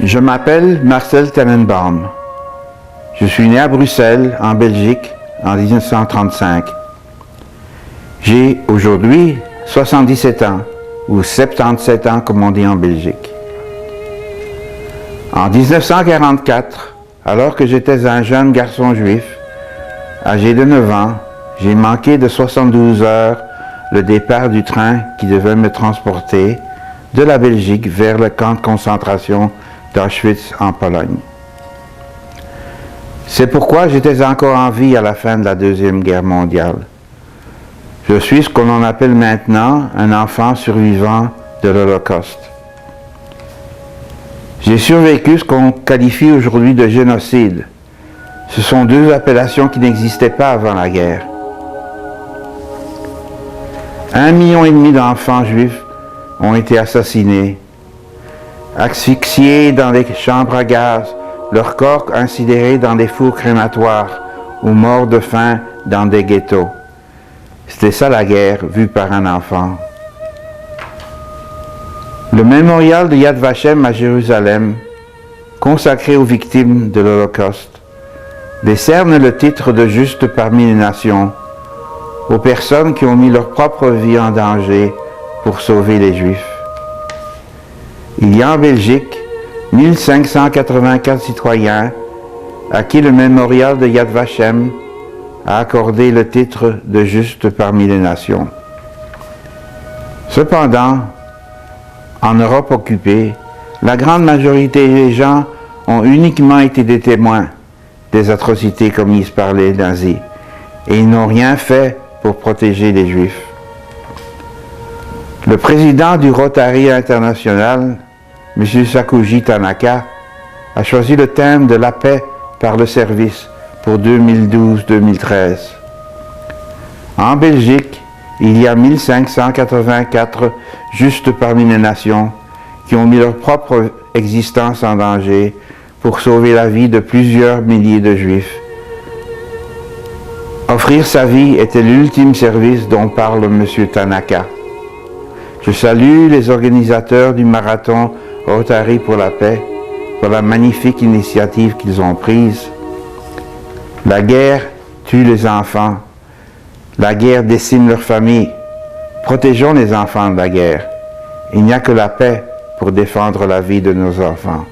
Je m'appelle Marcel Tenenbaum. Je suis né à Bruxelles, en Belgique, en 1935. J'ai aujourd'hui 77 ans, ou 77 ans comme on dit en Belgique. En 1944, alors que j'étais un jeune garçon juif, âgé de 9 ans, j'ai manqué de 72 heures le départ du train qui devait me transporter de la Belgique vers le camp de concentration d'Auschwitz en Pologne. C'est pourquoi j'étais encore en vie à la fin de la Deuxième Guerre mondiale. Je suis ce qu'on appelle maintenant un enfant survivant de l'Holocauste. J'ai survécu ce qu'on qualifie aujourd'hui de génocide. Ce sont deux appellations qui n'existaient pas avant la guerre. 1,5 million d'enfants juifs ont été assassinés, asphyxiés dans des chambres à gaz, leurs corps incinérés dans des fours crématoires ou morts de faim dans des ghettos. C'était ça la guerre vue par un enfant. Le mémorial de Yad Vashem à Jérusalem, consacré aux victimes de l'Holocauste, décerne le titre de juste parmi les nations aux personnes qui ont mis leur propre vie en danger pour sauver les Juifs. Il y a en Belgique 1584 citoyens à qui le mémorial de Yad Vashem a accordé le titre de juste parmi les nations. Cependant, en Europe occupée, la grande majorité des gens ont uniquement été des témoins des atrocités commises par les nazis et ils n'ont rien fait pour protéger les Juifs. Le président du Rotary International, M. Sakuji Tanaka, a choisi le thème de la paix par le service pour 2012-2013. En Belgique, il y a 1584 justes parmi les nations qui ont mis leur propre existence en danger pour sauver la vie de plusieurs milliers de Juifs. Offrir sa vie était l'ultime service dont parle M. Tanaka. Je salue les organisateurs du marathon Rotary pour la paix pour la magnifique initiative qu'ils ont prise. La guerre tue les enfants. La guerre décime leurs familles. Protégeons les enfants de la guerre. Il n'y a que la paix pour défendre la vie de nos enfants.